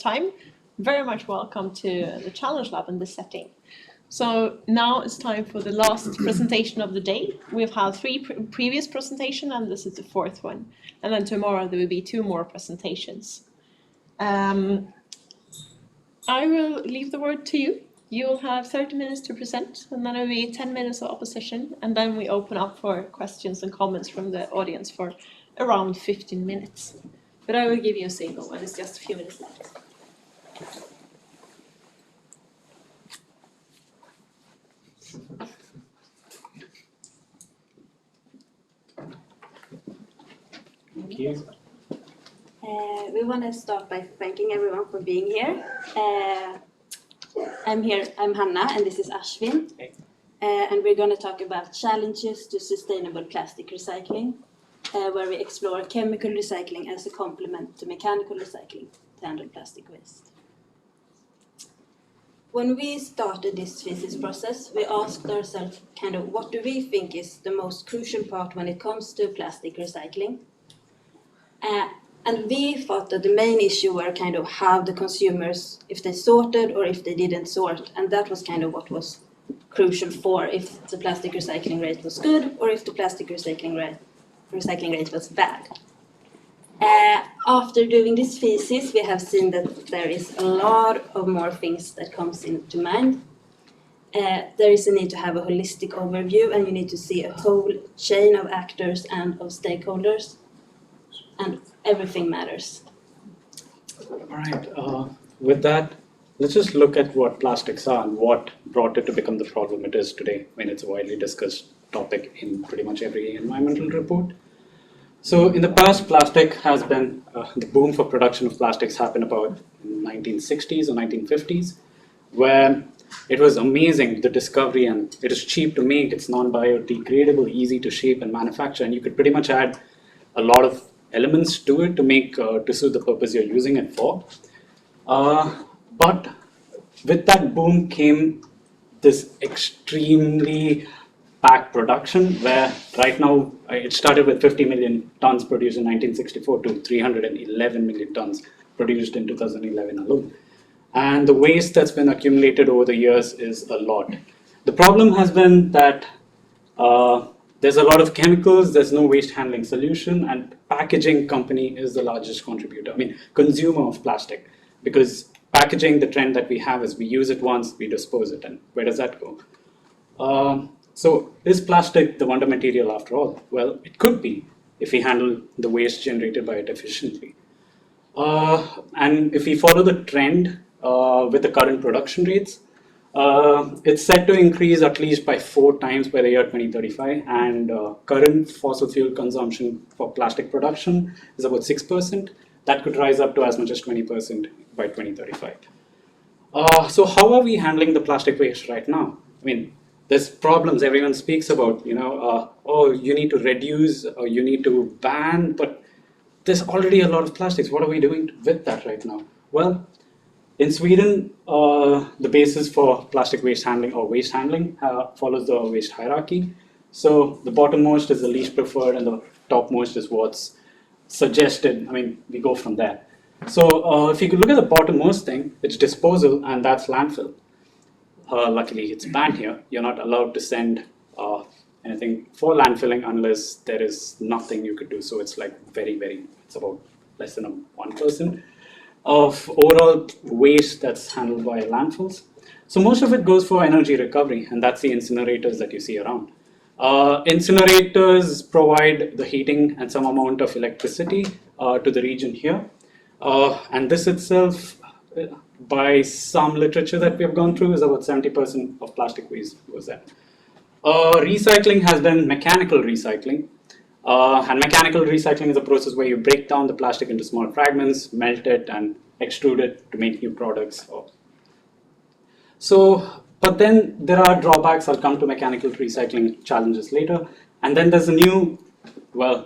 time, very much welcome to the Challenge Lab in this setting. So now it's time for the last presentation of the day. We've had three previous presentations, and this is the fourth one. And then tomorrow there will be two more presentations. I will leave the word to you. You will have 30 minutes to present, and then it will be 10 minutes of opposition, and then we open up for questions and comments from the audience for around 15 minutes. But I will give you a signal when it's just a few minutes left. Thank you. We want to start by thanking everyone for being here. I'm Hanna, and this is Ashwin. Hey. And we're going to talk about challenges to sustainable plastic recycling, where we explore chemical recycling as a complement to mechanical recycling to handle plastic waste. When we started this thesis process, we asked ourselves what do we think is the most crucial part when it comes to plastic recycling? And we thought that the main issue were how the consumers, if they sorted or if they didn't sort, and that was what was crucial for if the plastic recycling rate was good or if the plastic recycling rate was bad. After doing this thesis, we have seen that there is a lot of more things that comes into mind. There is a need to have a holistic overview, and you need to see a whole chain of actors and of stakeholders, and everything matters. All right. With that, let's just look at what plastics are and what brought it to become the problem it is today, when it's a widely discussed topic in pretty much every environmental report. So in the past, plastic has been, the boom for production of plastics happened about in the 1960s or 1950s, where it was amazing, the discovery, and it is cheap to make, it's non-biodegradable, easy to shape and manufacture, and you could pretty much add a lot of elements to it to make to suit the purpose you're using it for. But with that boom came this extremely packed production, where right now it started with 50 million tons produced in 1964 to 311 million tons produced in 2011 alone. And the waste that's been accumulated over the years is a lot. The problem has been that there's a lot of chemicals, there's no waste handling solution, and packaging company is the largest contributor, consumer of plastic, because packaging, the trend that we have is we use it once, we dispose it, and where does that go? So is plastic the wonder material after all? Well, it could be if we handle the waste generated by it efficiently. And if we follow the trend with the current production rates, it's set to increase at least by 4 times by the year 2035, and current fossil fuel consumption for plastic production is about 6%. That could rise up to as much as 20% by 2035. So how are we handling the plastic waste right now? There's problems everyone speaks about, oh, you need to reduce or you need to ban, but there's already a lot of plastics. What are we doing with that right now? Well, in Sweden, the basis for plastic waste handling or waste handling follows the waste hierarchy. So the bottommost is the least preferred and the topmost is what's suggested. We go from there. So if you could look at the bottommost thing, it's disposal, and that's landfill. Luckily, it's banned here. You're not allowed to send anything for landfilling unless there is nothing you could do. So it's like it's about less than 1% of overall waste that's handled by landfills. So most of it goes for energy recovery, and that's the incinerators that you see around. Incinerators provide the heating and some amount of electricity to the region here. And this itself, by some literature that we have gone through, is about 70% of plastic waste goes there. Recycling has been mechanical recycling. And mechanical recycling is a process where you break down the plastic into small fragments, melt it, and extrude it to make new products. But then there are drawbacks. I'll come to mechanical recycling challenges later. And then there's a new,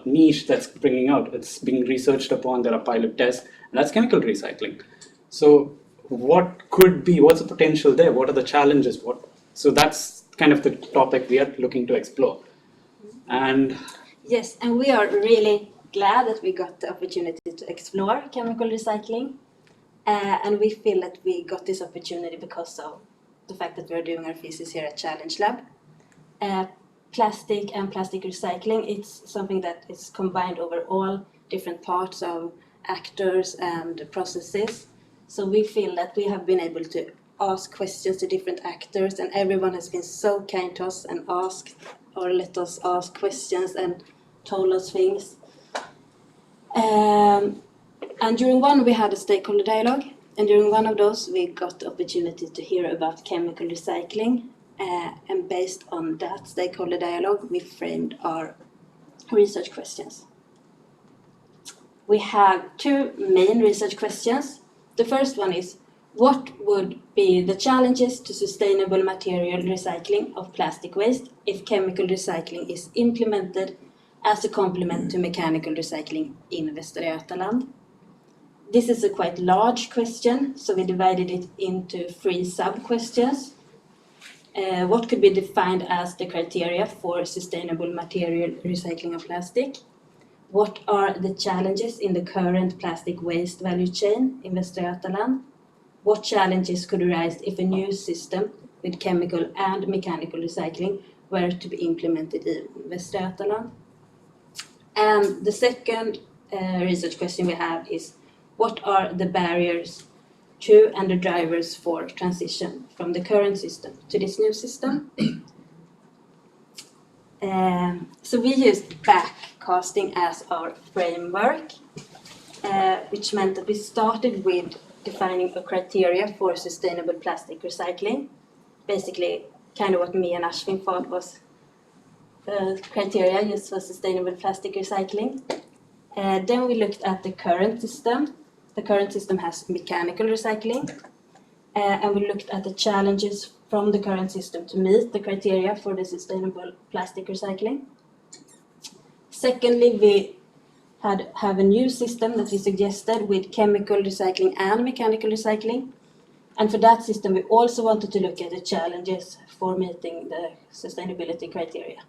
niche that's bringing out. It's being researched upon. There are pilot tests, and that's chemical recycling. So what's the potential there? What are the challenges? So that's kind of the topic we are looking to explore. And yes, and we are really glad that we got the opportunity to explore chemical recycling. And we feel that we got this opportunity because of the fact that we're doing our thesis here at Challenge Lab. Plastic and plastic recycling, it's something that is combined over all different parts of actors and processes. So we feel that we have been able to ask questions to different actors, and everyone has been so kind to us and asked or let us ask questions and told us things. And during one we had a stakeholder dialogue, and during one of those we got the opportunity to hear about chemical recycling, and based on that stakeholder dialogue we framed our research questions. We have two main research questions. The first one is, what would be the challenges to sustainable material recycling of plastic waste if chemical recycling is implemented as a complement to mechanical recycling in Västerlund? This is a quite large question, so we divided it into 3 sub-questions. What could be defined as the criteria for sustainable material recycling of plastic? What are the challenges in the current plastic waste value chain in Västerlund? What challenges could arise if a new system with chemical and mechanical recycling were to be implemented in Västerlund? And the second research question we have is, what are the barriers to and the drivers for transition from the current system to this new system? So we used backcasting as our framework, which meant that we started with defining a criteria for sustainable plastic recycling. Basically, kind of what me and Ashwin thought was the criteria used for sustainable plastic recycling. Then we looked at the current system. The current system has mechanical recycling, and we looked at the challenges from the current system to meet the criteria for the sustainable plastic recycling. Secondly, we have a new system that we suggested with chemical recycling and mechanical recycling. And for that system, we also wanted to look at the challenges for meeting the sustainability criteria.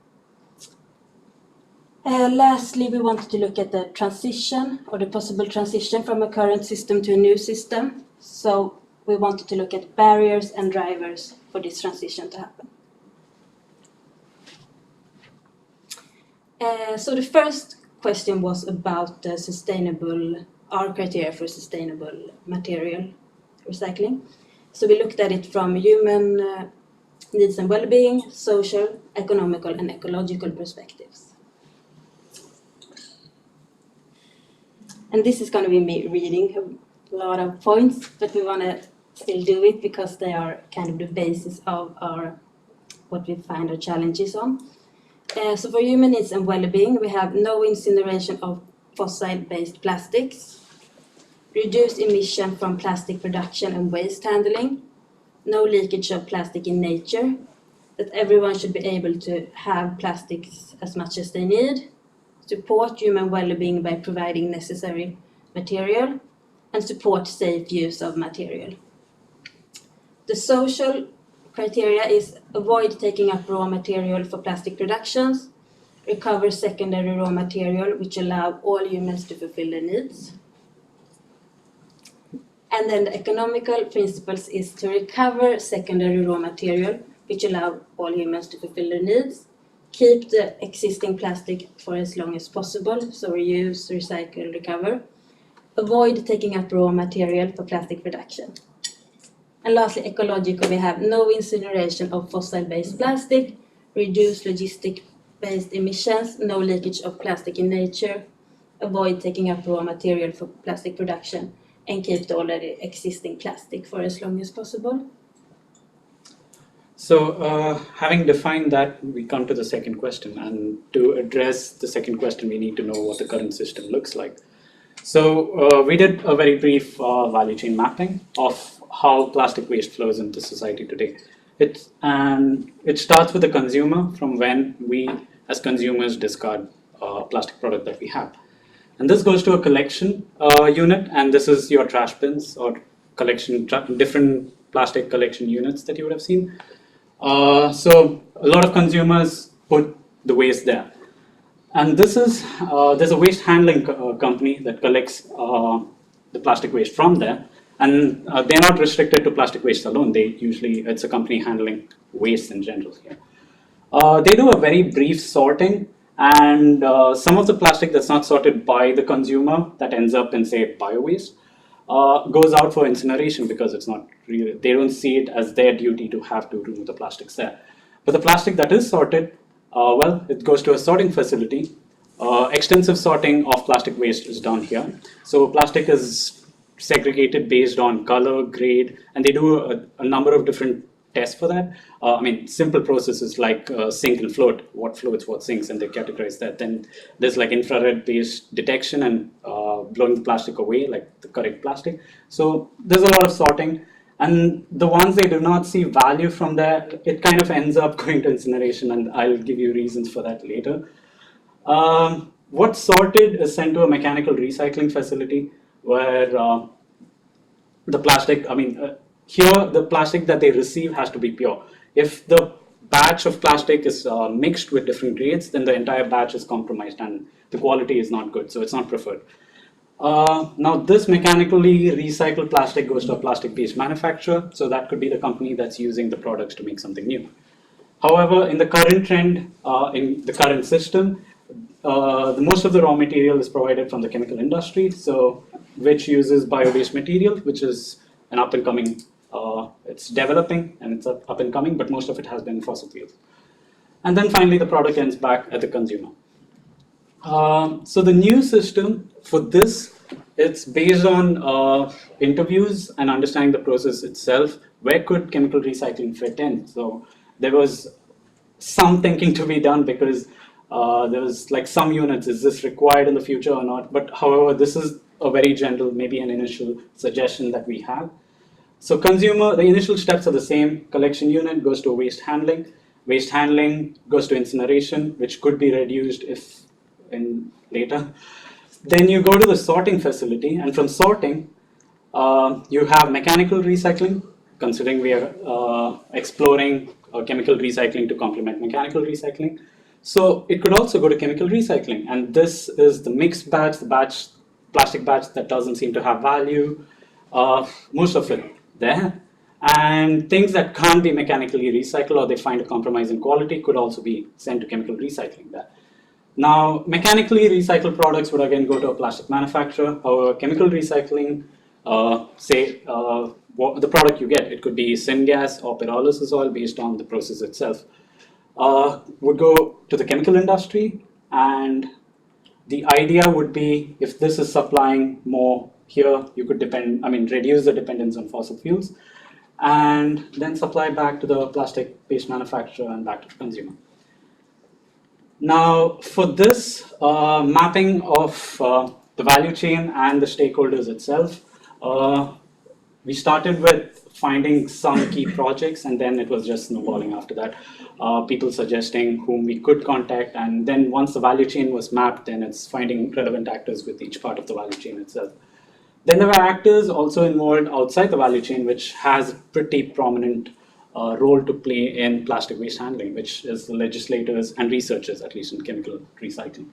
Lastly, we wanted to look at the transition, or the possible transition from a current system to a new system. So we wanted to look at barriers and drivers for this transition to happen. So the first question was about the our criteria for sustainable material recycling. So we looked at it from human needs and well-being, social, economical, and ecological perspectives. And this is going to be me reading a lot of points, but we want to still do it because they are kind of the basis of what we find our challenges on. So for human needs and well-being, we have no incineration of fossil-based plastics, reduced emission from plastic production and waste handling, no leakage of plastic in nature, that everyone should be able to have plastics as much as they need, support human well-being by providing necessary material, and support safe use of material. The social criteria is avoid taking up raw material for plastic productions, recover secondary raw material which allow all humans to fulfill their needs. And then the economical principles is to recover secondary raw material which allow all humans to fulfill their needs, keep the existing plastic for as long as possible, so reuse, recycle, recover, avoid taking up raw material for plastic production. And lastly, ecological, we have no incineration of fossil-based plastic, reduce logistic-based emissions, no leakage of plastic in nature, avoid taking up raw material for plastic production, and keep the already existing plastic for as long as possible. So having defined that, we come to the second question. And to address the second question, we need to know what the current system looks like. So we did a very brief value chain mapping of how plastic waste flows into society today. It starts with the consumer, from when we as consumers discard plastic product that we have. And this goes to a collection unit, and this is your trash bins or different plastic collection units that you would have seen. So a lot of consumers put the waste there. And this is, there's a waste handling company that collects the plastic waste from there. And they're not restricted to plastic waste alone. It's a company handling waste in general here. They do a very brief sorting, and some of the plastic that's not sorted by the consumer that ends up in, say, bio-waste, goes out for incineration because it's not really, they don't see it as their duty to have to remove the plastics there. But the plastic that is sorted, well, it goes to a sorting facility. Extensive sorting of plastic waste is done here. So plastic is segregated based on color, grade, and they do a number of different tests for that. I mean, simple processes like sink and float, what floats, what sinks, and they categorize that. Then there's like infrared-based detection and blowing the plastic away, like the correct plastic. So there's a lot of sorting. And the ones they do not see value from there, it kind of ends up going to incineration, and I'll give you reasons for that later. What's sorted is sent to a mechanical recycling facility where the plastic, here the plastic that they receive has to be pure. If the batch of plastic is mixed with different grades, then the entire batch is compromised and the quality is not good, so it's not preferred. Now this mechanically recycled plastic goes to a plastic-based manufacturer, so that could be the company that's using the products to make something new. However, in the current trend, in the current system, most of the raw material is provided from the chemical industry, so which uses bio-based material, which is an up and coming, it's developing and it's up and coming, but most of it has been fossil fuels. And then finally, the product ends back at the consumer. So the new system for this, it's based on interviews and understanding the process itself. Where could chemical recycling fit in? So there was some thinking to be done because there was like some units, is this required in the future or not? But however, this is a very general, maybe an initial suggestion that we have. So the initial steps are the same. Collection unit goes to waste handling. Waste handling goes to incineration, which could be reduced if in later. Then you go to the sorting facility, and from sorting, you have mechanical recycling, considering we are exploring chemical recycling to complement mechanical recycling. So it could also go to chemical recycling, and this is the mixed batch, the plastic batch that doesn't seem to have value, most of it there. And things that can't be mechanically recycled or they find a compromise in quality could also be sent to chemical recycling there. Now, mechanically recycled products would again go to a plastic manufacturer. However, chemical recycling, the product you get, it could be syngas or pyrolysis oil based on the process itself, would go to the chemical industry. And the idea would be, if this is supplying more here, you could reduce the dependence on fossil fuels and then supply back to the plastic-based manufacturer and back to the consumer. Now, for this mapping of the value chain and the stakeholders itself, we started with finding some key projects, and then it was just snowballing after that. People suggesting whom we could contact, and then once the value chain was mapped, then it's finding relevant actors with each part of the value chain itself. Then there were actors also involved outside the value chain, which has pretty prominent role to play in plastic waste handling, which is the legislators and researchers, at least in chemical recycling.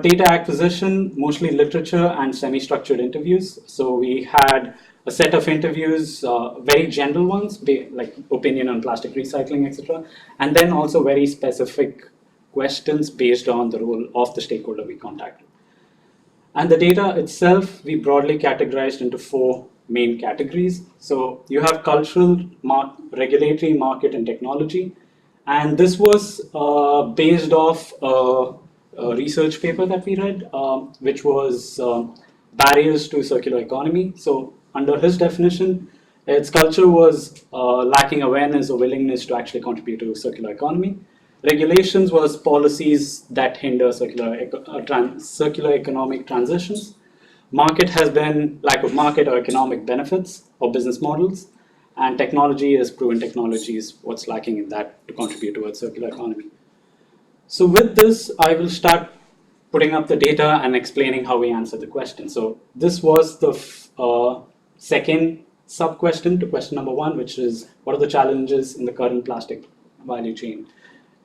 Data acquisition, mostly literature and semi-structured interviews. So we had a set of interviews, very general ones, like opinion on plastic recycling, etc. And then also very specific questions based on the role of the stakeholder we contacted. And the data itself, we broadly categorized into 4 main categories. So you have cultural, regulatory, market, and technology. And this was based off a research paper that we read, which was barriers to circular economy. So under his definition, its culture was lacking awareness or willingness to actually contribute to circular economy. Regulations was policies that hinder circular economic transitions. Market has been lack of market or economic benefits or business models. And technology is proven technology is what's lacking in that to contribute towards circular economy. So with this, I will start putting up the data and explaining how we answer the question. So this was the second sub-question to question number 1, which is what are the challenges in the current plastic value chain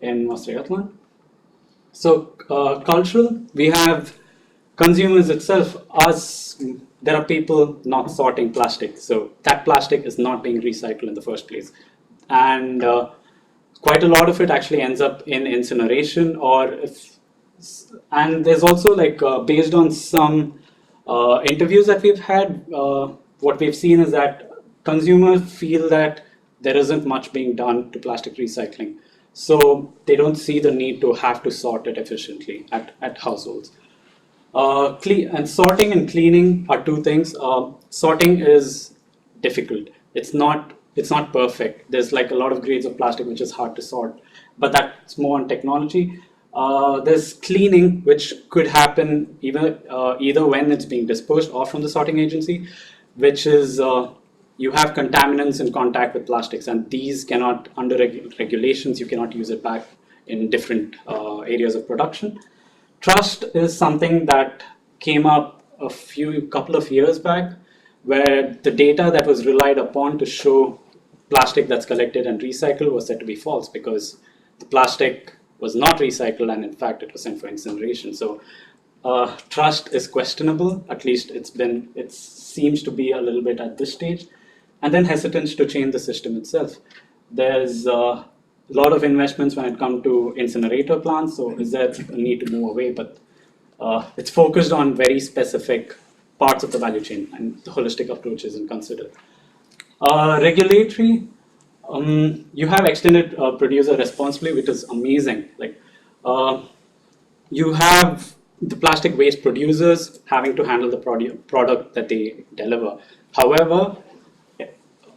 in Westerlund? So cultural, we have consumers itself, there are people not sorting plastic, so that plastic is not being recycled in the first place, and quite a lot of it actually ends up in incineration, and there's also like based on some interviews that we've had, what we've seen is that consumers feel that there isn't much being done to plastic recycling, so they don't see the need to have to sort it efficiently at households. And sorting and cleaning are two things. Sorting is difficult. It's not perfect. There's like a lot of grades of plastic which is hard to sort, but that's more on technology. There's cleaning, which could happen either when it's being disposed or from the sorting agency, which is you have contaminants in contact with plastics, and these cannot, under regulations, you cannot use it back in different areas of production. Trust is something that came up couple of years back, where the data that was relied upon to show plastic that's collected and recycled was said to be false because the plastic was not recycled and in fact it was sent for incineration. So trust is questionable, at least it seems to be a little bit at this stage. And then hesitance to change the system itself. There's a lot of investments when it comes to incinerator plants, so is there a need to move away? But it's focused on very specific parts of the value chain, and the holistic approach isn't considered. Regulatory, you have extended producer responsibility, which is amazing. Like you have the plastic waste producers having to handle the product that they deliver. However,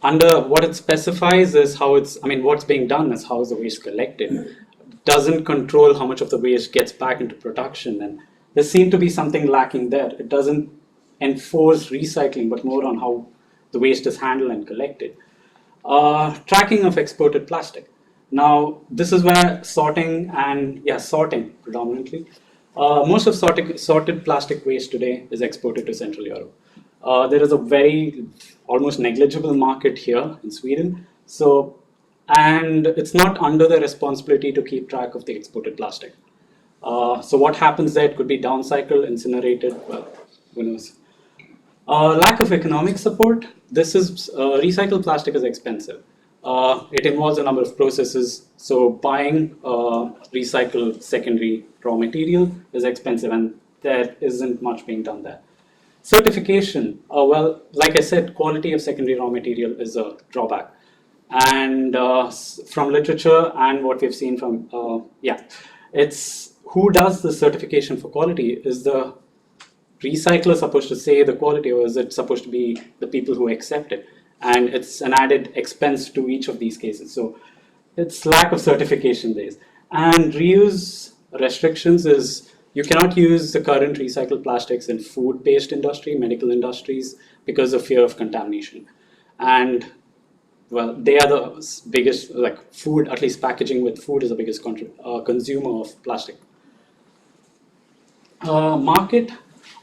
under what it specifies is what's being done is how is the waste collected. Doesn't control how much of the waste gets back into production, and there seems to be something lacking there. It doesn't enforce recycling, but more on how the waste is handled and collected. Tracking of exported plastic. Now, this is where sorting predominantly. Most of sorted plastic waste today is exported to Central Europe. There is a very almost negligible market here in Sweden. And it's not under the responsibility to keep track of the exported plastic. So what happens there? It could be downcycled, incinerated, well, who knows. Lack of economic support. This is recycled plastic is expensive. It involves a number of processes. So buying recycled secondary raw material is expensive, and there isn't much being done there. Certification. Well, like I said, quality of secondary raw material is a drawback. And from literature and what we've seen from, it's who does the certification for quality? Is the recycler supposed to say the quality, or is it supposed to be the people who accept it? And it's an added expense to each of these cases. So it's lack of certification there. And reuse restrictions is you cannot use the current recycled plastics in food-based industry, medical industries, because of fear of contamination. And well, they are the biggest, like food, at least packaging with food is the biggest consumer of plastic. Market,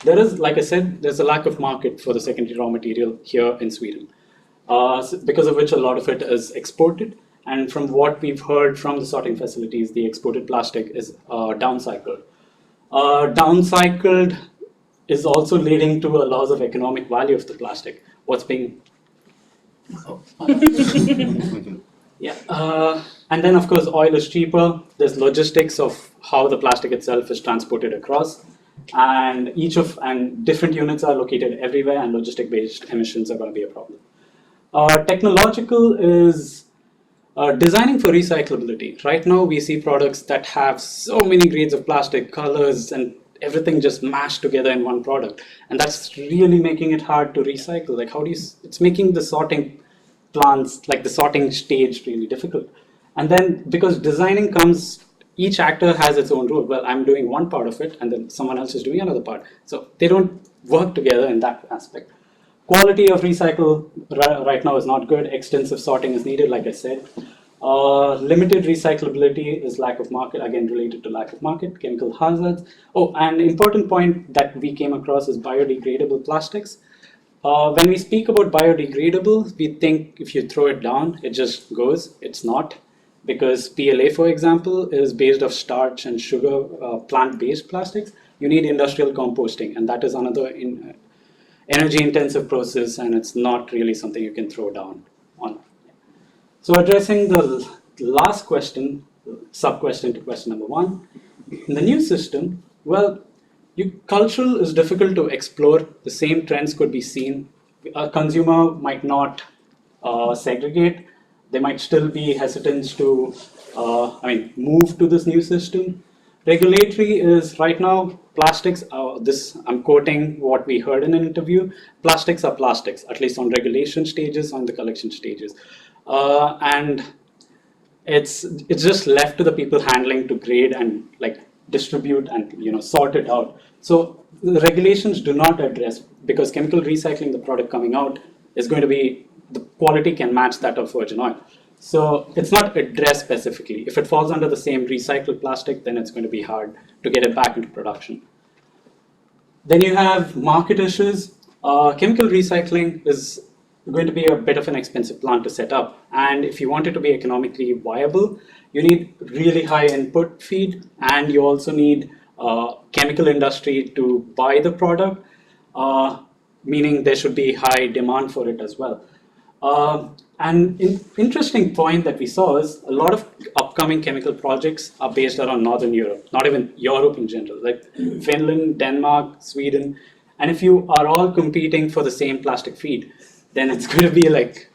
there is, like I said, there's a lack of market for the secondary raw material here in Sweden, because of which a lot of it is exported. And from what we've heard from the sorting facilities, the exported plastic is downcycled. Downcycled is also leading to a loss of economic value of the plastic. What's being and then of course oil is cheaper. There's logistics of how the plastic itself is transported across, and different units are located everywhere, and logistic based emissions are going to be a problem. Technological is designing for recyclability. Right now we see products that have so many grades of plastic, colors, and everything just mashed together in one product, and that's really making it hard to recycle. Like it's making the sorting plants, like the sorting stage, really difficult. And then because designing comes, each actor has its own role. Well, I'm doing one part of it and then someone else is doing another part, so they don't work together in that aspect. Quality of recycle right now is not good. Extensive sorting is needed, like I said. Limited recyclability is lack of market, again related to lack of market. Chemical hazards. Oh, and important point that we came across is biodegradable plastics. When we speak about biodegradable, we think if you throw it down, it just goes. It's not, because PLA, for example, is based off starch and sugar, plant-based plastics, you need industrial composting, and that is another energy-intensive process, and it's not really something you can throw down on. So addressing the last question, sub-question to question number 1, in the new system, well, cultural is difficult to explore. The same trends could be seen. A consumer might not segregate. They might still be hesitant to move to this new system. Regulatory is right now, plastics, I'm quoting what we heard in an interview, plastics are plastics, at least on regulation stages, on the collection stages. And it's just left to the people handling to grade and like distribute and sort it out. So the regulations do not address, because chemical recycling, the product coming out is going to be, the quality can match that of virgin oil. So it's not addressed specifically. If it falls under the same recycled plastic, then it's going to be hard to get it back into production. Then you have market issues. Chemical recycling is going to be a bit of an expensive plant to set up. And if you want it to be economically viable, you need really high input feed, and you also need chemical industry to buy the product, meaning there should be high demand for it as well. And interesting point that we saw is a lot of upcoming chemical projects are based around Northern Europe, not even Europe in general, like Finland, Denmark, Sweden. And if you are all competing for the same plastic feed, then it's going to be like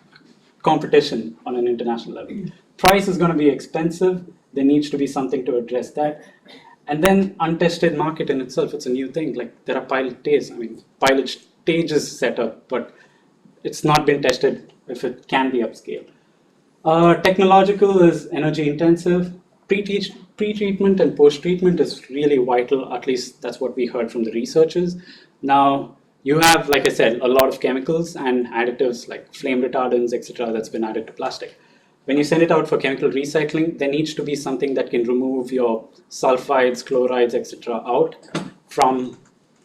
competition on an international level. Price is going to be expensive. There needs to be something to address that. And then untested market in itself, it's a new thing. Like there are pilot stages set up, but it's not been tested if it can be upscaled. Technological is energy intensive. Pre-treatment and post-treatment is really vital, at least that's what we heard from the researchers. Now, you have, like I said, a lot of chemicals and additives like flame retardants, etc., that's been added to plastic. When you send it out for chemical recycling, there needs to be something that can remove your sulfides, chlorides, etc. out from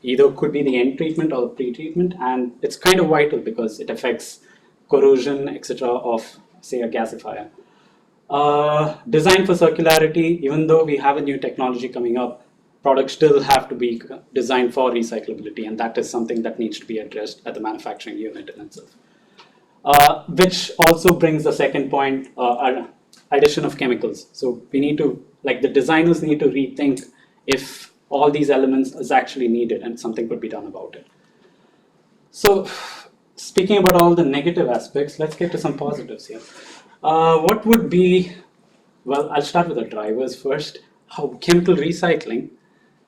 either could be the end treatment or the pre-treatment, and it's kind of vital because it affects corrosion, etc. of, say, a gasifier. Design for circularity, even though we have a new technology coming up, products still have to be designed for recyclability, and that is something that needs to be addressed at the manufacturing unit in itself. Which also brings the second point, addition of chemicals. So we need to, like the designers need to rethink if all these elements is actually needed and something could be done about it. So speaking about all the negative aspects, let's get to some positives here. What would be, well, I'll start with the drivers first. Chemical recycling.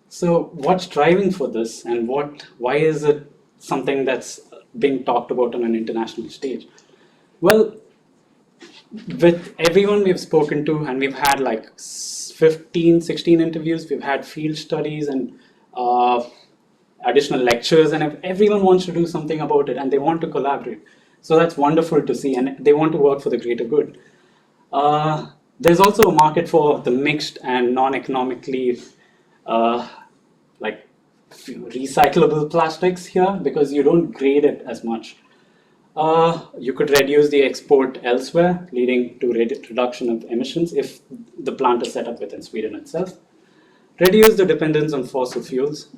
So what's driving for this, and why is it something that's being talked about on an international stage? Well, with everyone we've spoken to, and we've had like 15, 16 interviews, we've had field studies and additional lectures, and everyone wants to do something about it and they want to collaborate. So that's wonderful to see, and they want to work for the greater good. There's also a market for the mixed and non-economically recyclable plastics here, because you don't grade it as much. You could reduce the export elsewhere, leading to reduction of emissions if the plant is set up within Sweden itself. Reduce the dependence on fossil fuels.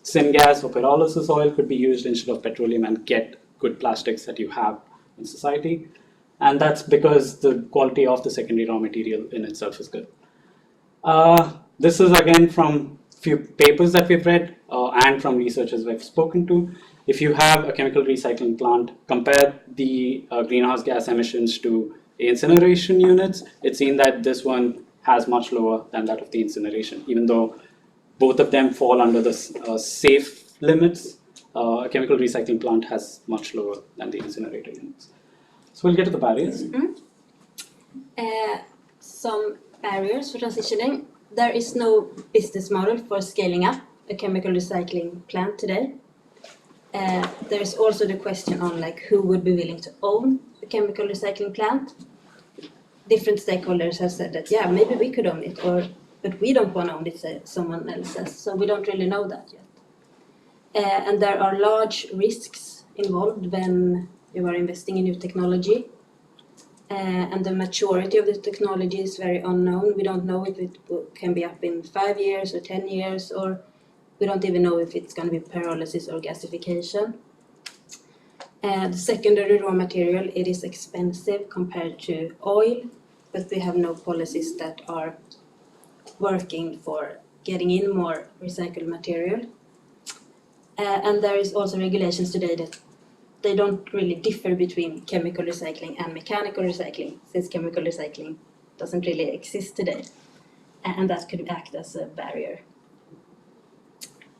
Syngas or pyrolysis oil could be used instead of petroleum and get good plastics that you have in society. And that's because the quality of the secondary raw material in itself is good. This is again from few papers that we've read and from researchers we've spoken to. If you have a chemical recycling plant, compare the greenhouse gas emissions to incineration units, it's seen that this one has much lower than that of the incineration, even though both of them fall under the safe limits. A chemical recycling plant has much lower than the incinerator units. So we'll get to the barriers. Some barriers for transitioning. There is no business model for scaling up a chemical recycling plant today. There is also the question on who would be willing to own a chemical recycling plant. Different stakeholders have said that, yeah, maybe we could own it, but we don't want to own it, someone else says. So we don't really know that yet. And there are large risks involved when you are investing in new technology. and the maturity of the technology is very unknown. We don't know if it can be up in 5 years or 10 years, or we don't even know if it's going to be pyrolysis or gasification. The secondary raw material, it is expensive compared to oil, but we have no policies that are working for getting in more recycled material. And there is also regulations today that they don't really differ between chemical recycling and mechanical recycling, since chemical recycling doesn't really exist today. And that could act as a barrier.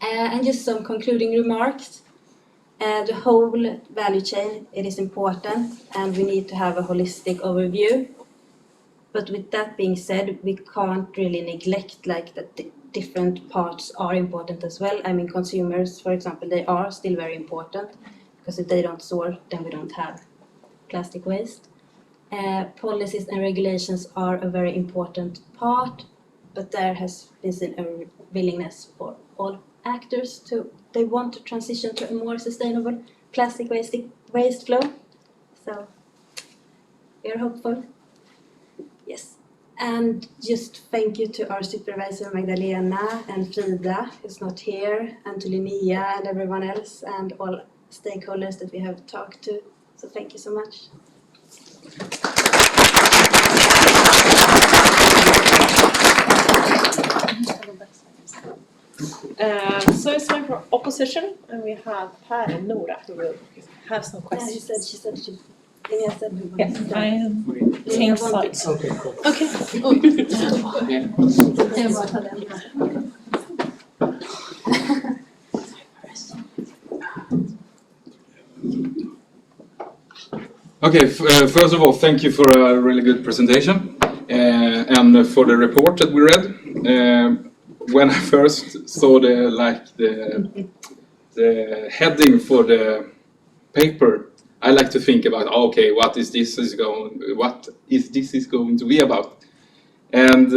And just some concluding remarks. The whole value chain, it is important, and we need to have a holistic overview. But with that being said, we can't really neglect like that the different parts are important as well. I mean, consumers, for example, they are still very important, because if they don't sort, then we don't have plastic waste. Policies and regulations are a very important part, but there has been a willingness for all actors they want to transition to a more sustainable plastic waste flow. So we are hopeful. Yes. And just thank you to our supervisor Magdalena and Frida, who's not here, and to Linnea and everyone else and all stakeholders that we have talked to. So thank you so much. So it's time for opposition, and we have Per and Nora who will have some questions. She said Linnea said we Yes, I am same sides. Okay, cool. Okay. Okay, first of all, thank you for a really good presentation and for the report that we read. When I first saw the heading for the paper, I like to think about, okay, what is this going to be about? And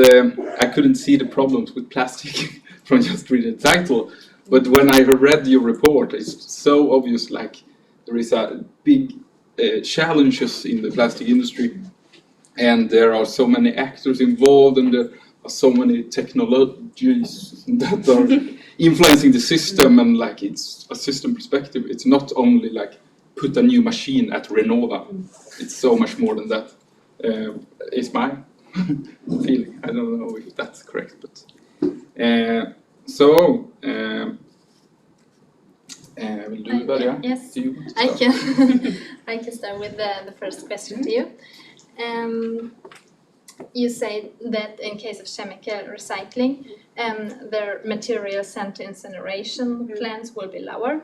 I couldn't see the problems with plastic from just reading the title. But when I read your report, it's so obvious, like there is a big challenges in the plastic industry, and there are so many actors involved, and there are so many technologies that are influencing the system, and like it's a system perspective. It's not only like put a new machine at Renova. It's so much more than that. It's my feeling. I don't know if that's correct, but vill du börja? Yes, Do you want to I start? can. I can start with the first question to you. You say that in case of chemical recycling, their material sent to incineration plants will be lower,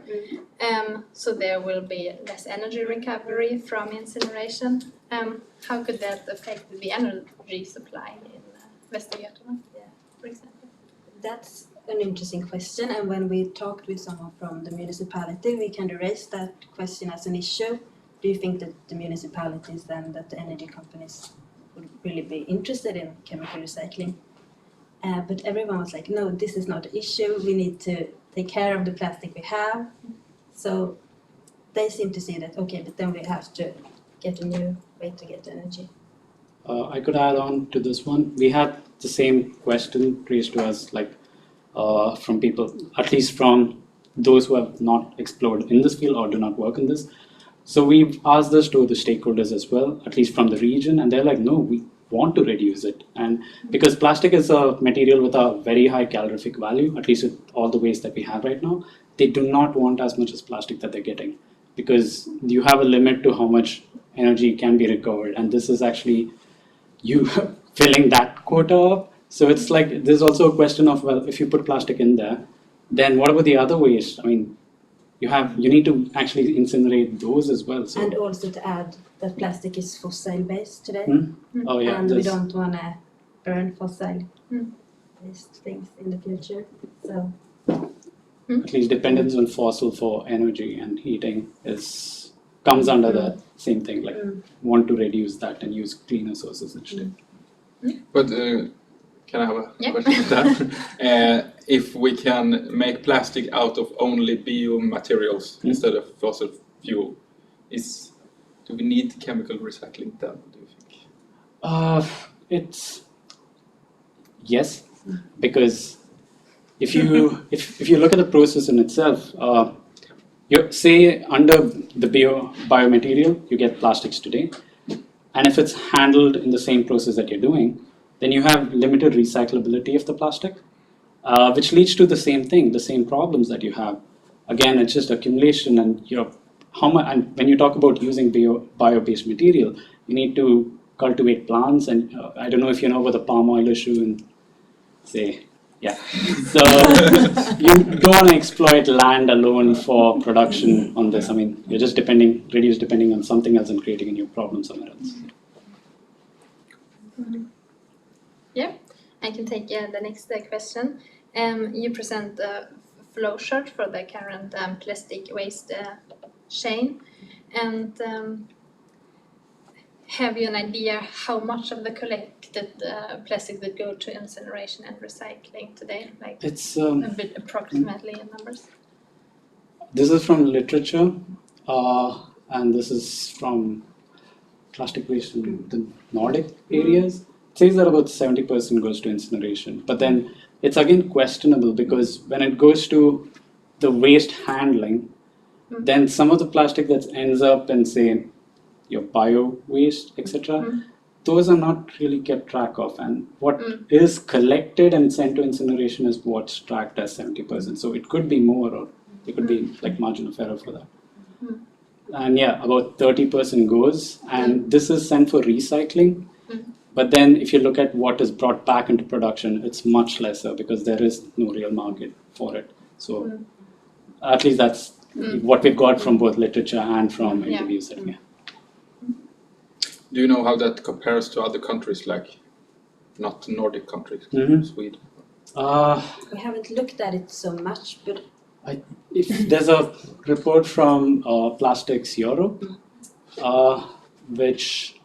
so there will be less energy recovery from incineration. How could that affect the energy supply in Westerlund, for example? That's an interesting question, and when we talked with someone from the municipality, we kind of raised that question as an issue. Do you think that the municipalities and that the energy companies would really be interested in chemical recycling? But everyone was like, no, this is not an issue. We need to take care of the plastic we have. So they seem to see that, okay, but then we have to get a new way to get energy. I could add on to this one. We had the same question raised to us, like from people, at least from those who have not explored in this field or do not work in this. So we've asked this to the stakeholders as well, at least from the region, and they're like, no, we want to reduce it. And because plastic is a material with a very high calorific value, at least with all the waste that we have right now, they do not want as much as plastic that they're getting, because you have a limit to how much energy can be recovered. And this is actually you filling that quota up. So it's like, there's also a question of, well, if you put plastic in there, then what about the other waste? I mean, you need to actually incinerate those as well. So. And also to add that plastic is fossil-based today. Oh yeah, and we don't want to burn fossil-based things in the future. So at least dependence on fossil for energy and heating comes under that same thing, like want to reduce that and use cleaner sources instead. But can I have a question to that? If we can make plastic out of only biomaterials instead of fossil fuel, Do we need chemical recycling then, do you think? It's yes, because if you look at the process in itself, you say under the biomaterial you get plastics today, and if it's handled in the same process that you're doing, then you have limited recyclability of the plastic, which leads to the same thing, the same problems that you have. Again, it's just accumulation, and how much. And when you talk about using bio-based material, you need to cultivate plants, and I don't know if you know about the palm oil issue and say, yeah. So you don't want to exploit land alone for production on this. I mean, you're just depending on something else and creating a new problem somewhere else. Yeah, I can take the next question. You present a flowchart for the current plastic waste chain, and have you an idea how much of the collected plastic would go to incineration and recycling today? Like It's a bit approximately in numbers. this is from literature, and this is from plastic waste in the Nordic areas. It says that about 70% goes to incineration, but then it's again questionable because when it goes to the waste handling, then some of the plastic that ends up in, say, your bio waste, etc., those are not really kept track of, and what is collected and sent to incineration is what's tracked as 70%. So it could be more, or it could be like margin of error for that. And yeah, about 30% goes, and this is sent for recycling. But then if you look at what is brought back into production, it's much lesser because there is no real market for it. So at least that's what we've got from both literature and from interviews. Yeah. Do you know how that compares to other countries, like not Nordic countries, Sweden? We haven't looked at it so much, but If there's a report from Plastics Europe, which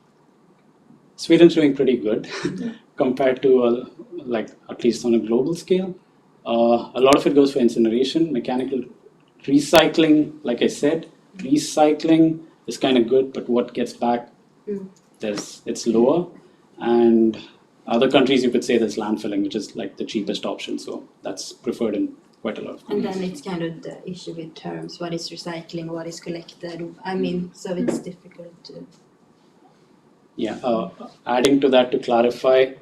Sweden's doing pretty good compared to like at least on a global scale. A lot of it goes for incineration, mechanical recycling. Like I said, recycling is kind of good, but what gets back, it's lower. And other countries, you could say there's landfilling, which is like the cheapest option. So that's preferred in quite a lot of countries. and then it's kind of the issue with terms. What is recycling? What is collected? I mean, so it's difficult to. Yeah, adding to that to clarify,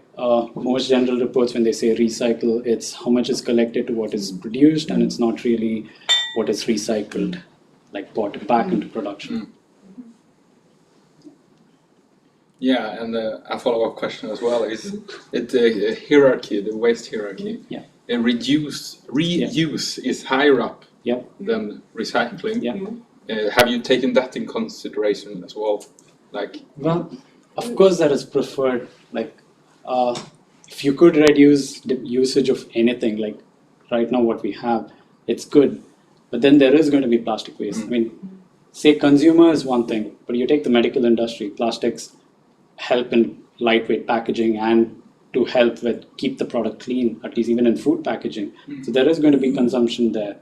most general reports when they say recycle, it's how much is collected to what is produced, and it's not really what is recycled, like brought back into production. Yeah, and a follow-up question as well is the hierarchy, the waste hierarchy. Yeah. And reuse is higher up than recycling. Yeah. Have you taken that in consideration as well? Like, Well, of course that is preferred. Like, if you could reduce the usage of anything, like right now what we have, it's good. But then there is going to be plastic waste. I mean, say consumer is one thing, but you take the medical industry, plastics help in lightweight packaging and to help with keep the product clean, at least even in food packaging. So there is going to be consumption there.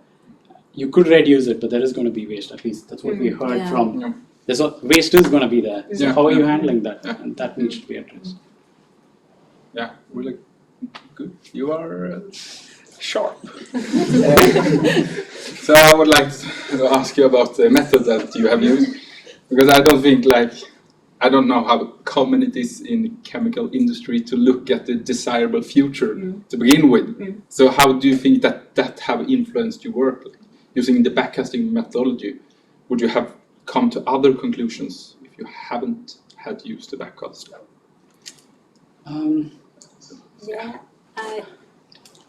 You could reduce it, but there is going to be waste. At least that's what we heard from. There's waste is going to be there. So how are you handling that? And that needs to be addressed. Yeah, really good. You are sharp. So I would like to ask you about the method that you have used, because I don't know how common it is in the chemical industry to look at the desirable future to begin with. So how do you think that have influenced your work? Like, using the backcasting methodology, would you have come to other conclusions if you haven't had used the backcast? Yeah,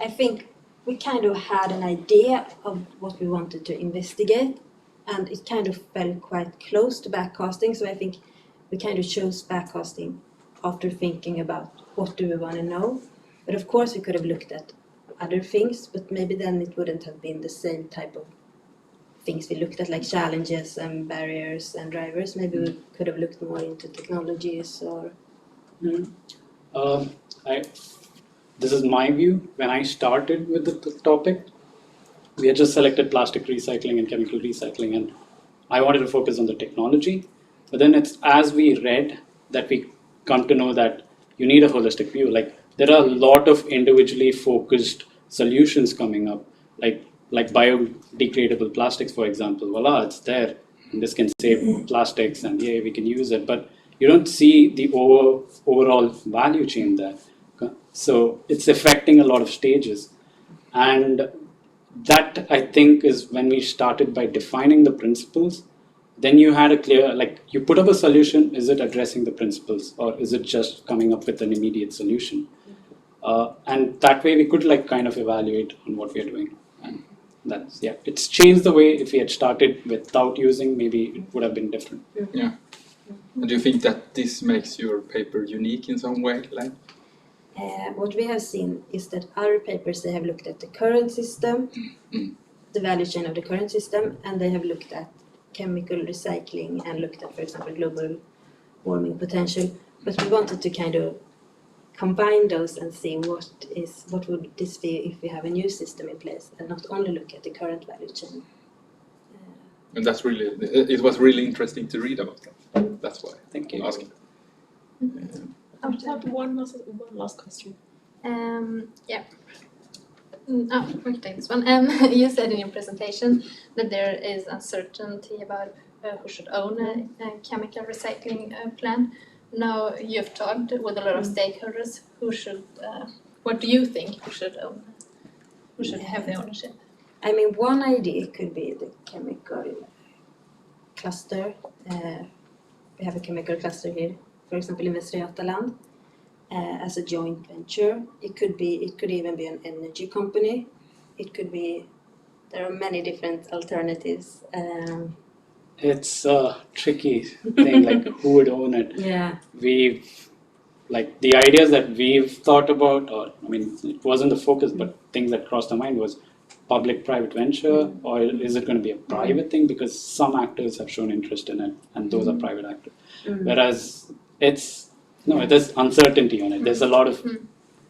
I think we kind of had an idea of what we wanted to investigate, and it kind of felt quite close to backcasting. So I think we kind of chose backcasting after thinking about what do we want to know. But of course we could have looked at other things, but maybe then it wouldn't have been the same type of things we looked at, like challenges and barriers and drivers. Maybe we could have looked more into technologies or. This is my view. When I started with the topic, we had just selected plastic recycling and chemical recycling, and I wanted to focus on the technology. But then it's as we read that we come to know that you need a holistic view. Like there are a lot of individually focused solutions coming up, like biodegradable plastics, for example. Voila, it's there. And this can save plastics, and yeah, we can use it. But you don't see the overall value chain there. So it's affecting a lot of stages. And that, I think, is when we started by defining the principles. Then you had a clear, like you put up a solution, is it addressing the principles, or is it just coming up with an immediate solution? And that way we could like kind of evaluate on what we are doing. And that's, yeah, it's changed the way. If we had started without using, maybe it would have been different. Yeah. And do you think that this makes your paper unique in some way? Like, What we have seen is that other papers, they have looked at the current system, the value chain of the current system, and they have looked at chemical recycling and looked at, for example, global warming potential. But we wanted to kind of combine those and see what would this be if we have a new system in place, and not only look at the current value chain. and that's really, it was really interesting to read about that. That's why Thank you. I'm asking. I would have one last question. Yeah. We can take this one. You said in your presentation that there is uncertainty about who should own a chemical recycling plant. Now you've talked with a lot of stakeholders. Who should? What do you think who should own? Who should have the ownership? I mean, one idea could be the chemical cluster. We have a chemical cluster here, for example, in Westerlund, as a joint venture. It could even be an energy company. It could be. There are many different alternatives. It's a tricky thing, like who would own it? Yeah. Like the ideas that we've thought about, or I mean, it wasn't the focus, but things that crossed our mind was public-private venture, or is it going to be a private thing? Because some actors have shown interest in it, and those are private actors. Whereas there's uncertainty on it. There's a lot of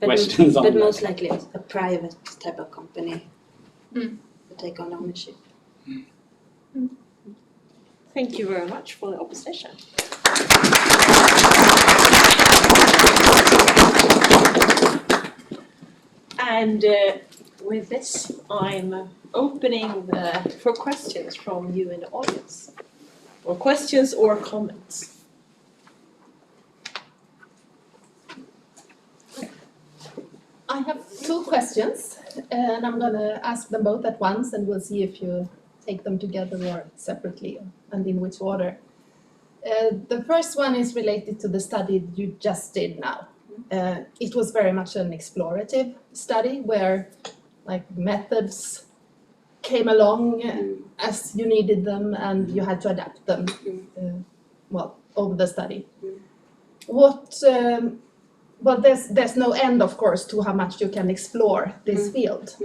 questions on But that. most likely a private type of company to take on ownership. Thank you very much for the opposition. And with this, I'm opening for questions from you in the audience, or questions or comments. I have two questions, and I'm going to ask them both at once, and we'll see if you take them together or separately, and in which order. The first one is related to the study you just did now. It was very much an explorative study where like methods came along as you needed them, and you had to adapt them over the study. Well, there's no end, of course, to how much you can explore this field,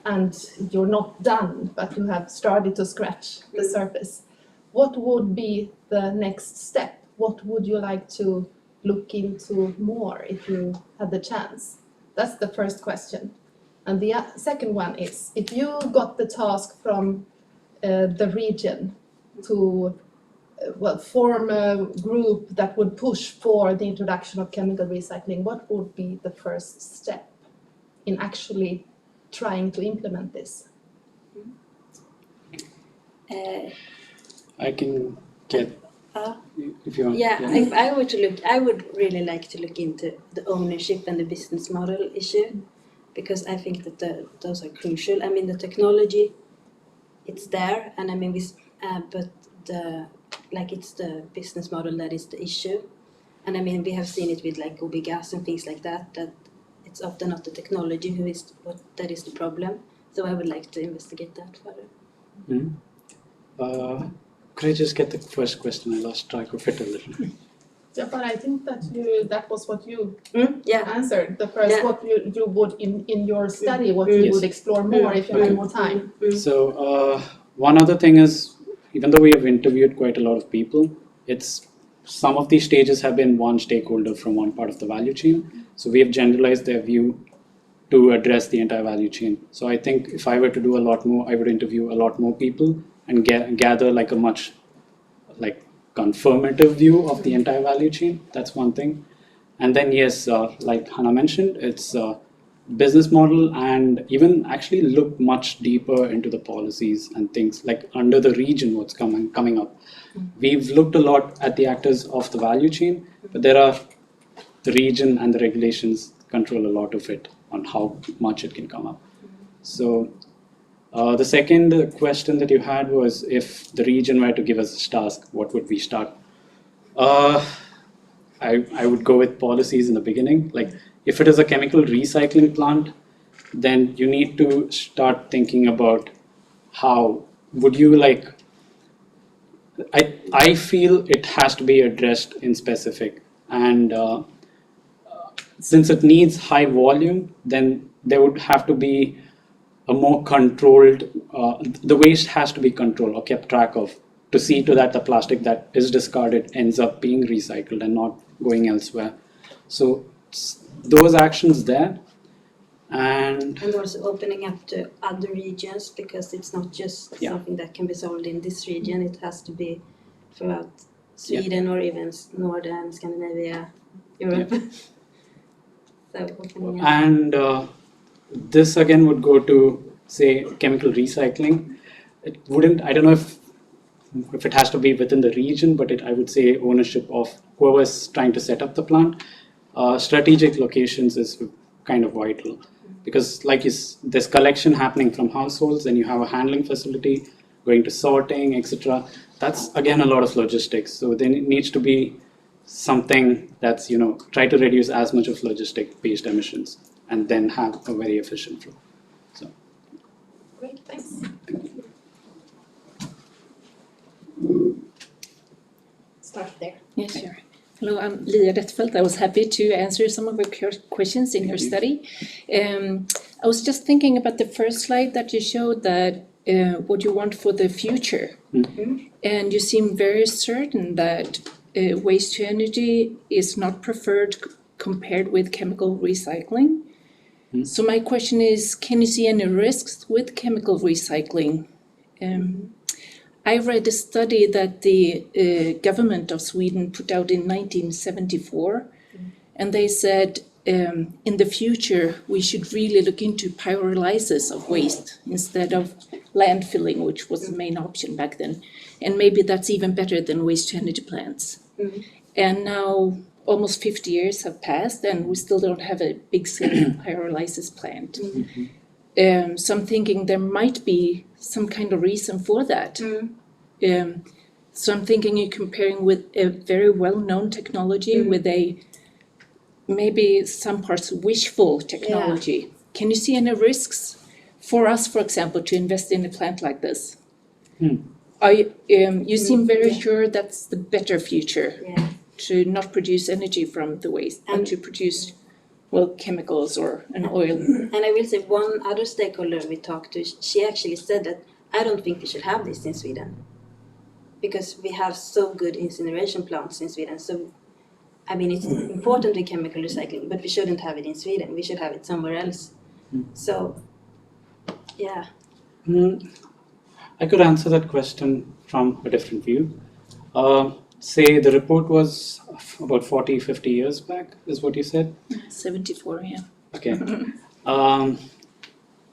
and you're not done, but you have started to scratch the surface. What would be the next step? What would you like to look into more if you had the chance? That's the first question. And the second one is, if you got the task from the region to form a group that would push for the introduction of chemical recycling, what would be the first step in actually trying to implement this? I can get, if you want. If I were to look, I would really like to look into the ownership and the business model issue, because I think that those are crucial. I mean, the technology, it's there, and I mean, but it's the business model that is the issue. And I mean, we have seen it with like OB gas and things like that, that it's often not the technology that is the problem. So I would like to investigate that further. Could I just get the first question? I lost track of it a little. Yeah, but I think that was what you answered. The first, what you would in your study, what you would explore more if you had more time. So one other thing is, even though we have interviewed quite a lot of people, some of these stages have been one stakeholder from one part of the value chain. So we have generalized their view to address the entire value chain. So I think if I were to do a lot more, I would interview a lot more people and gather like a much confirmative view of the entire value chain. That's one thing. And then yes, like Hanna mentioned, it's business model, and even actually look much deeper into the policies and things like under the region what's coming up. We've looked a lot at the actors of the value chain, but there are the region and the regulations control a lot of it on how much it can come up. So the second question that you had was if the region were to give us a task, what would we start? I would go with policies in the beginning. Like if it is a chemical recycling plant, then you need to start thinking about how would you like. I feel it has to be addressed in specific, and since it needs high volume, then there would have to be a more controlled. The waste has to be controlled or kept track of to see to that the plastic that is discarded ends up being recycled and not going elsewhere. So those actions there, and also opening up to other regions, because it's not just something that can be sold in this region. It has to be throughout Sweden or even northern Scandinavia, Europe. So opening up. And this again would go to say chemical recycling. It wouldn't. I don't know if it has to be within the region, but I would say ownership of whoever's trying to set up the plant. Strategic locations is kind of vital, because like there's collection happening from households, and you have a handling facility going to sorting, etc. That's again a lot of logistics. So then it needs to be something that's try to reduce as much of logistic-based emissions, and then have a very efficient flow. So. Great, thanks. Start there. Yes, sure. Hello, I'm Lia Rettfeldt. I was happy to answer some of your questions in your study. I was just thinking about the first slide that you showed, that what you want for the future. Mm-hmm. And you seem very certain that waste to energy is not preferred compared with chemical recycling. Mm-hmm. So my question is, can you see any risks with chemical recycling? I read a study that the government of Sweden put out in 1974, and they said in the future we should really look into pyrolysis of waste instead of landfilling, which was the main option back then. And maybe that's even better than waste to energy plants. Mm-hmm. And now almost 50 years have passed, and we still don't have a big scale pyrolysis plant. Mm-hmm. So I'm thinking there might be some kind of reason for that. So I'm thinking you're comparing with a very well-known technology with a maybe some parts wishful technology. Can you see any risks for us, for example, to invest in a plant like this? You seem very sure that's the better future, to not produce energy from the waste, but to produce, chemicals or an oil. And I will say one other stakeholder we talked to, she actually said that I don't think we should have this in Sweden, because we have so good incineration plants in Sweden. So, I mean, it's important with chemical recycling, but we shouldn't have it in Sweden. We should have it somewhere else. So, yeah. I could answer that question from a different view. Say the report was about 40, 50 years back, is what you said? 74, yeah. Okay.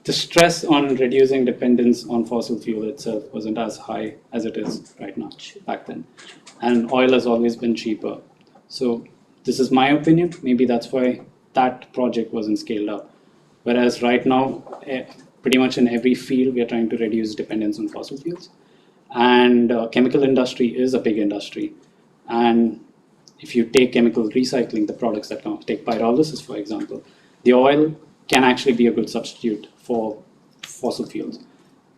The stress on reducing dependence on fossil fuel itself wasn't as high as it is right now, back then. And oil has always been cheaper. So this is my opinion. Maybe that's why that project wasn't scaled up. Whereas right now, pretty much in every field, we are trying to reduce dependence on fossil fuels. And chemical industry is a big industry. And if you take chemical recycling, the products that come, take pyrolysis, for example, the oil can actually be a good substitute for fossil fuels.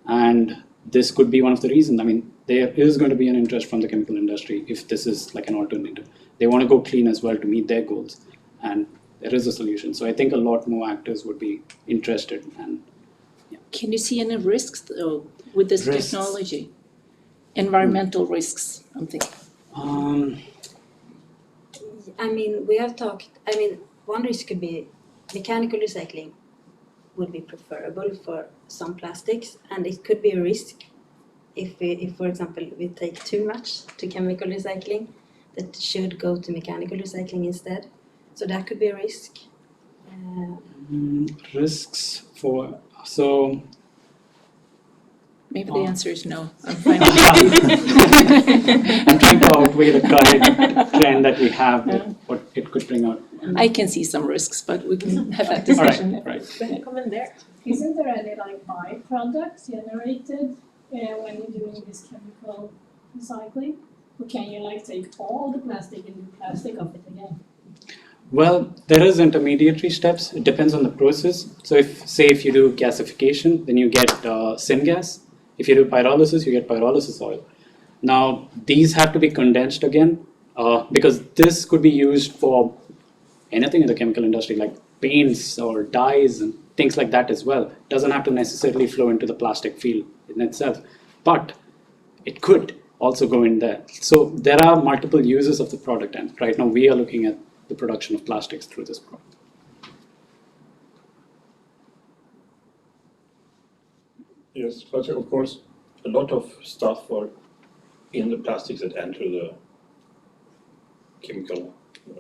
And this could be one of the reasons. I mean, there is going to be an interest from the chemical industry if this is like an alternative. They want to go clean as well to meet their goals. And there is a solution. So I think a lot more actors would be interested. And can you see any risks, though, with this technology? Environmental risks, I'm thinking. I mean, we have talked, one risk could be mechanical recycling would be preferable for some plastics, and it could be a risk if for example, we take too much to chemical recycling, that should go to mechanical recycling instead. So that could be a risk. Risks for, so Maybe the answer is no. I'm fine. I'm trying to outweigh the current trend that we have with what it could bring out. I can see some risks, but we can have that All discussion. right, right. Come in there. Isn't there any like byproducts generated when you're doing this chemical recycling? Or can you like take all the plastic and do plastic of it again? Well, there is intermediary steps. It depends on the process. So if you do gasification, then you get syngas. If you do pyrolysis, you get pyrolysis oil. Now, these have to be condensed again because this could be used for anything in the chemical industry, like paints or dyes and things like that as well. It doesn't have to necessarily flow into the plastic field in itself, but it could also go in there. So there are multiple uses of the product, and right now we are looking at the production of plastics through this product. Yes, but of course, a lot of stuff are in the plastics that enter the chemical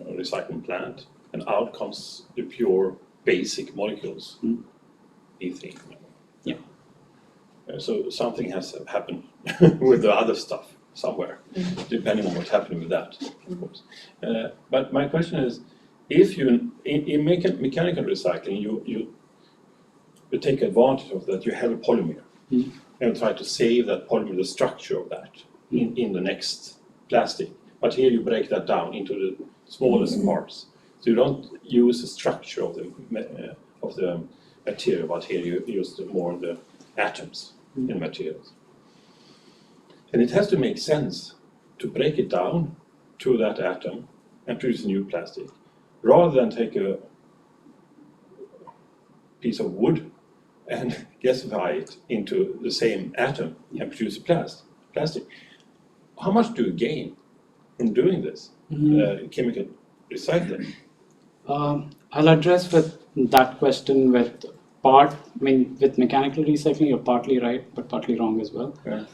recycling plant, and out comes the pure basic molecules, ethane. Yeah. So something has happened with the other stuff somewhere, depending on what's happening with that, of course. But my question is, if you in mechanical recycling, you take advantage of that. You have a polymer, and try to save that polymer, the structure of that, in the next plastic. But here you break that down into the smallest parts. So you don't use the structure of the material, but here you use more the atoms in materials. And it has to make sense to break it down to that atom and produce new plastic, rather than take a piece of wood and gasify it into the same atom and produce a plastic. How much do you gain from doing this chemical recycling? I'll address with that question with with mechanical recycling, you're partly right, but partly wrong as well. Yeah.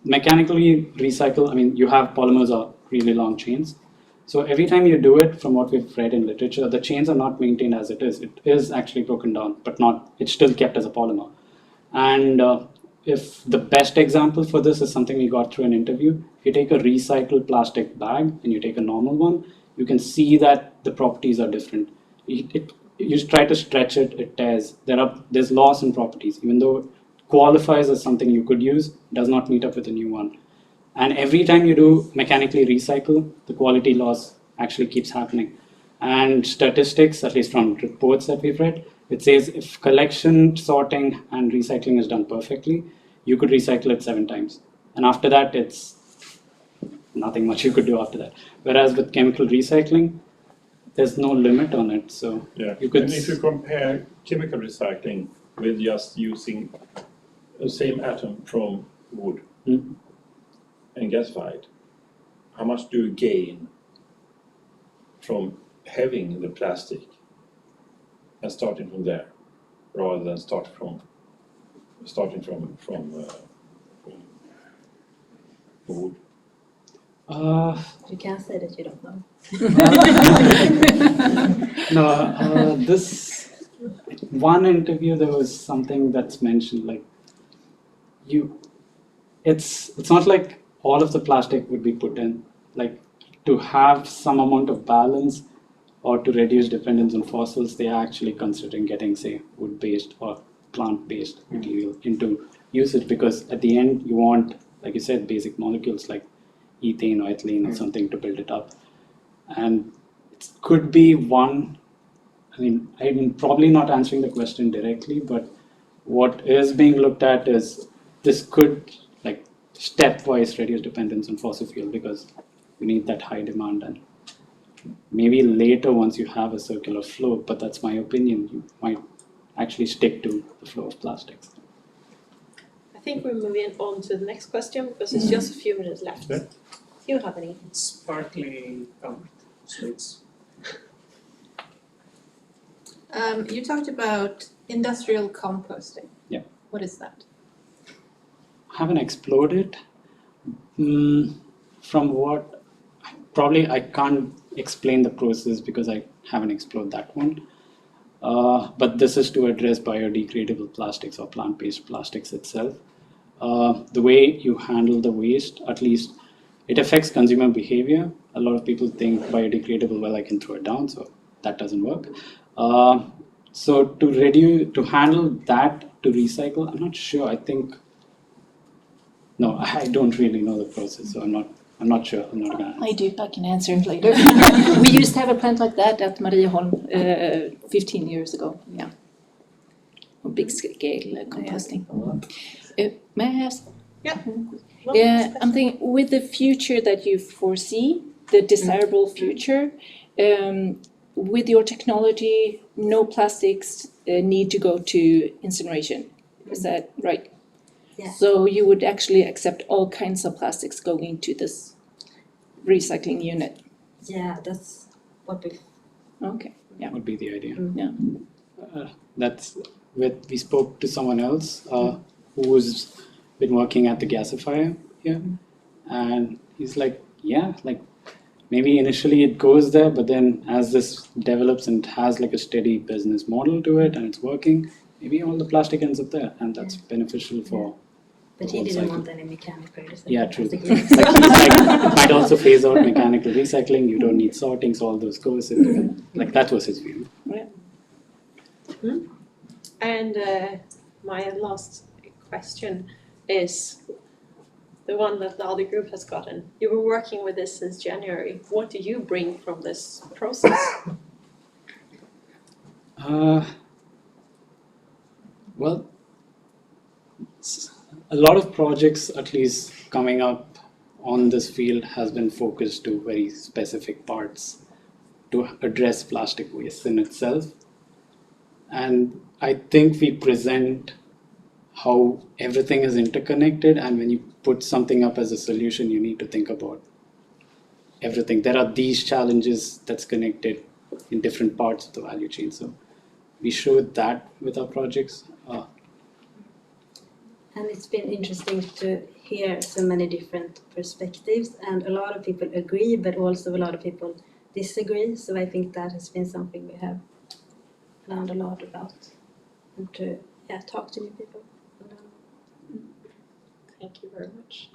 Mechanically recycle, you have polymers are really long chains. So every time you do it, from what we've read in literature, the chains are not maintained as it is. It is actually broken down, but it's still kept as a polymer. And if the best example for this is something we got through an interview, if you take a recycled plastic bag and you take a normal one, you can see that the properties are different. You try to stretch it, it tears. There's loss in properties, even though it qualifies as something you could use, does not meet up with a new one. And every time you do mechanically recycle, the quality loss actually keeps happening. And statistics, at least from reports that we've read, it says if collection, sorting, and recycling is done perfectly, you could recycle it 7 times. And after that, it's nothing much you could do after that. Whereas with chemical recycling, there's no limit on it. So Yeah. you could. And if you compare chemical recycling with just using the same atom from wood and gasify it, how much do you gain from having the plastic and starting from there, rather than starting from wood? You can't say that you don't know. No, this one interview there was something that's mentioned like it's not like all of the plastic would be put in, like to have some amount of balance or to reduce dependence on fossils, they are actually considering getting, say, wood-based or plant-based material into usage, because at the end you want, like you said, basic molecules like ethane or ethylene or something to build it up. And it could be one, I'm probably not answering the question directly, but what is being looked at is this could stepwise reduce dependence on fossil fuel, because we need that high demand, and maybe later once you have a circular flow, but that's my opinion, you might actually stick to the flow of plastics. I think we're moving on to the next question because it's just a few minutes left. Yeah. Do you have any? It's partly covered, so it's... You talked about industrial composting. Yeah. What is that? haven't explored it. From what, probably I can't explain the process because I haven't explored that one. But this is to address biodegradable plastics or plant-based plastics itself. The way you handle the waste, at least it affects consumer behavior. A lot of people think biodegradable, well, I can throw it down, so that doesn't work. So to handle that, to recycle, I'm not sure. I think, no, I don't really know the process, so I'm not sure. I'm not gonna. I do. I can answer later. We used to have a plant like that at Marieholm 15 years ago. Yeah, on big scale composting. May I ask? Yeah. I'm thinking with the future that you foresee, the desirable future, with your technology, no plastics need to go to incineration. Is that right? Yeah. So you would actually accept all kinds of plastics going into this recycling unit. Yeah, that's what we. Okay. Yeah. Would be the idea. Yeah. We spoke to someone else who's been working at the gasifier here, and he's like, yeah, like maybe initially it goes there, but then as this develops and has like a steady business model to it and it's working, maybe all the plastic ends up there, and that's beneficial for. But he didn't want any mechanical recycling. Yeah, true. plastic. Like, he's like, it might also phase out mechanical recycling. You don't need sorting, so all those goes into, like that was his view. And my last question is the one that the other group has gotten. You were working with this since January. What do you bring from this process? Well, a lot of projects, at least coming up on this field, has been focused to very specific parts to address plastic waste in itself. And I think we present how everything is interconnected, and when you put something up as a solution, you need to think about everything. There are these challenges that's connected in different parts of the value chain. So we showed that with our projects. And it's been interesting to hear so many different perspectives, and a lot of people agree, but also a lot of people disagree. So I think that has been something we have learned a lot about, and to talk to new people. Thank you very much.